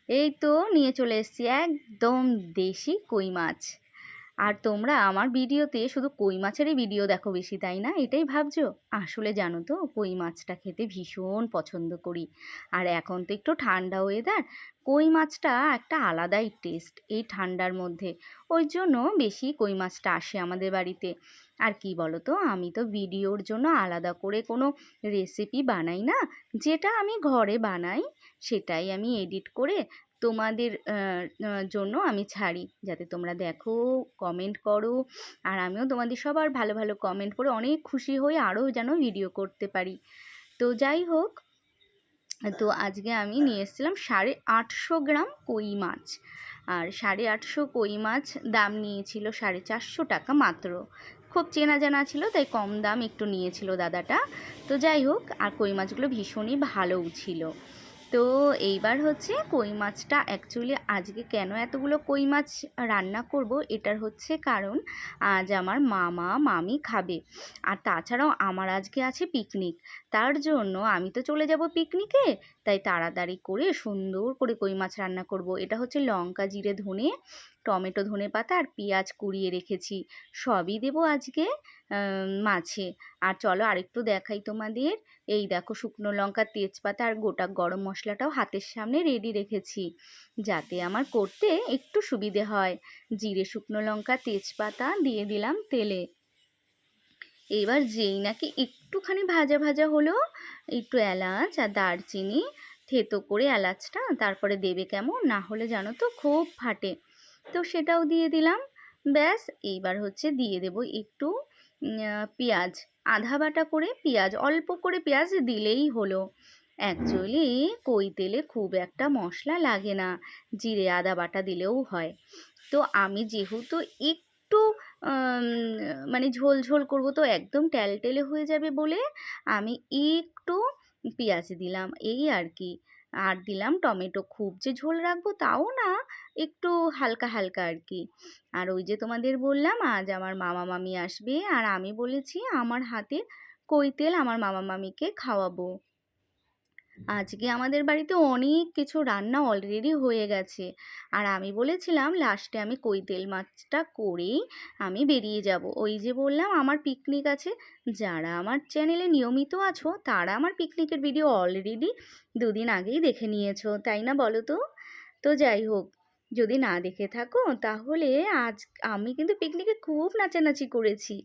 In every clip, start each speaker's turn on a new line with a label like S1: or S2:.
S1: এই তো নিয়ে চলে এসেছি একদম দেশি কই মাছ। আর তোমরা আমার ভিডিওতে শুধু কই মাছেরই ভিডিও দেখো বেশি, তাই না? এটাই ভাবছো। আসলে জানো তো, কই মাছটা খেতে ভীষণ পছন্দ করি। আর এখন তো একটু ঠান্ডা ওয়েদার, কই মাছটা একটা আলাদাই টেস্ট এই ঠান্ডার মধ্যে। ওই জন্য বেশি কই মাছটা আসে আমাদের বাড়িতে। আর কি বলো তো, আমি তো ভিডিওর জন্য আলাদা করে কোনো রেসিপি বানাই না। যেটা আমি ঘরে বানাই সেটাই আমি এডিট করে তোমাদের জন্য আমি ছাড়ি, যাতে তোমরা দেখো, কমেন্ট করো। আর আমিও তোমাদের সবার ভালো ভালো কমেন্ট করে অনেক খুশি হই, আরও যেন ভিডিও করতে পারি। তো যাই হোক, তো আজকে আমি নিয়ে এসেছিলাম 850 গ্রাম কই মাছ। আর 850 কই মাছ দাম নিয়েছিল 450 টাকা মাত্র। খুব চেনা জানা ছিল, তাই কম দাম একটু নিয়েছিল দাদাটা। তো যাই হোক, আর কই মাছগুলো ভীষণই ভালোও ছিল। তো এইবার হচ্ছে কই মাছটা অ্যাকচুয়ালি আজকে কেন এতগুলো কই মাছ রান্না করব, এটার হচ্ছে কারণ আজ আমার মামা মামি খাবে। আর তাছাড়াও আমার আজকে আছে পিকনিক। তার জন্য আমি তো চলে যাব পিকনিকে, তাই তাড়াতাড়ি করে সুন্দর করে কই মাছ রান্না করব। এটা হচ্ছে লঙ্কা জিরে ধনে, টমেটো ধনে পাতা আর পেঁয়াজ কুড়িয়ে রেখেছি, সবই দেবো আজকে মাছে। আর চলো আরেকটু দেখাই তোমাদের। এই দেখো, শুকনো লঙ্কা তেজপাতা আর গোটা গরম মশলাটাও হাতের সামনে রেডি রেখেছি, যাতে আমার করতে একটু সুবিধে হয়। জিরে শুকনো লঙ্কা তেজপাতা দিয়ে দিলাম তেলে। এবার যেই নাকি একটুখানি ভাজা ভাজা হলো, একটু এলাচ আর দারচিনি থেতো করে এলাচটা তারপরে দেবে, কেমন না হলে জানো তো খুব ফাটে। তো সেটাও দিয়ে দিলাম। ব্যাস, এইবার হচ্ছে দিয়ে দেব একটু পেঁয়াজ, আধা বাটা করে পেঁয়াজ, অল্প করে পেঁয়াজ দিলেই হলো। অ্যাকচুয়ালি কই তেলে খুব একটা মশলা লাগে না, জিরে আদা বাটা দিলেও হয়। তো আমি যেহেতু একটু আম, মানে ঝোল ঝোল করবো, তো একদম টেলটেলে হয়ে যাবে বলে আমি একটু পেঁয়াজ দিলাম, এই আর কি। আর দিলাম টমেটো, খুব যে ঝোল রাখবো তাও না, একটু হালকা হালকা আর কি। আর ওই যে তোমাদের বললাম আজ আমার মামা মামি আসবে, আর আমি বলেছি আমার হাতে কই তেল আমার মামা মামিকে খাওয়াবো। আজকে আমাদের বাড়িতে অনেক কিছু রান্না অলরেডি হয়ে গেছে। আর আমি বলেছিলাম লাস্টে আমি কই তেল মাছটা করেই আমি বেরিয়ে যাব। ওই যে বললাম আমার পিকনিক আছে। যারা আমার চ্যানেলে নিয়মিত আছো তারা আমার পিকনিকের ভিডিও অলরেডি 2 দিন আগেই দেখে নিয়েছো, তাই না বলো তো? তো যাই হোক, যদি না দেখে থাকো তাহলে আজ আমি কিন্তু পিকনিকে খুব নাচানাচি করেছি,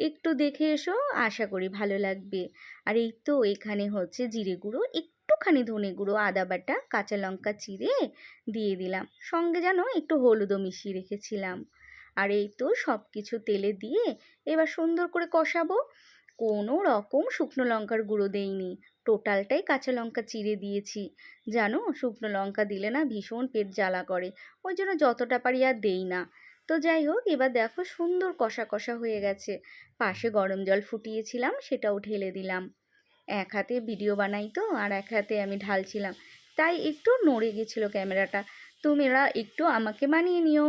S1: একটু দেখে এসো, আশা করি ভালো লাগবে। আর এই তো এখানে হচ্ছে জিরে গুঁড়ো, একটুখানি ধনে গুঁড়ো, আদা বাটা, কাঁচা লঙ্কা চিড়ে দিয়ে দিলাম, সঙ্গে যেন একটু হলুদও মিশিয়ে রেখেছিলাম। আর এই তো সব কিছু তেলে দিয়ে এবার সুন্দর করে কষাবো। কোনো রকম শুকনো লঙ্কার গুঁড়ো দেইনি, টোটালটাই কাঁচা লঙ্কা চিড়ে দিয়েছি। জানো, শুকনো লঙ্কা দিলে না ভীষণ পেট জ্বালা করে, ওই জন্য যতটা পারি আর দেই না। তো যাই হোক, এবার দেখো সুন্দর কষা কষা হয়ে গেছে। পাশে গরম জল ফুটিয়েছিলাম, সেটাও ঢেলে দিলাম। এক হাতে ভিডিও বানাই তো, আর এক হাতে আমি ঢালছিলাম, তাই একটু নড়ে গেছিলো ক্যামেরাটা। তোমরা একটু আমাকে মানিয়ে নিও।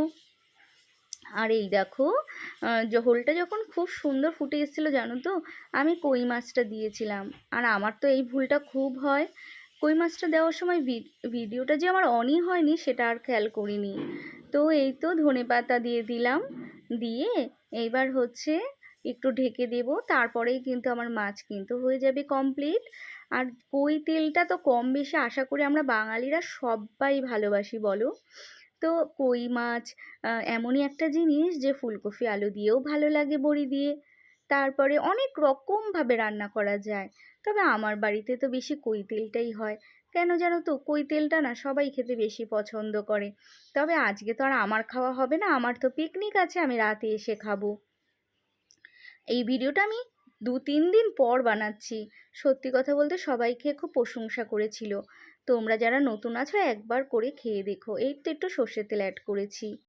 S1: আর এই দেখো, ঝোলটা যখন খুব সুন্দর ফুটে এসেছিলো জানো তো, আমি কই মাছটা দিয়েছিলাম। আর আমার তো এই ভুলটা খুব হয়, কই মাছটা দেওয়ার সময় ভিডিওটা যে আমার অনই হয়নি সেটা আর খেয়াল করিনি। তো এই তো ধনেপাতা দিয়ে দিলাম, দিয়ে এইবার হচ্ছে একটু ঢেকে দেব, তারপরেই কিন্তু আমার মাছ কিন্তু হয়ে যাবে কমপ্লিট। আর কই তেলটা তো কম বেশি আশা করি আমরা বাঙালিরা সবাই ভালোবাসি, বলো? তো কই মাছ এমনই একটা জিনিস যে ফুলকপি আলু দিয়েও ভালো লাগে, বড়ি দিয়ে, তারপরে অনেক রকমভাবে রান্না করা যায়। তবে আমার বাড়িতে তো বেশি কই তেলটাই হয়। কেন জানো তো, কই তেলটা না সবাই খেতে বেশি পছন্দ করে। তবে আজকে তো আর আমার খাওয়া হবে না, আমার তো পিকনিক আছে, আমি রাতে এসে খাবো। এই ভিডিওটা আমি 2-3 দিন পর বানাচ্ছি। সত্যি কথা বলতে সবাই খেয়ে খুব প্রশংসা করেছিল। তোমরা যারা নতুন আছো একবার করে খেয়ে দেখো। এই তো একটু সর্ষের তেল অ্যাড করেছি।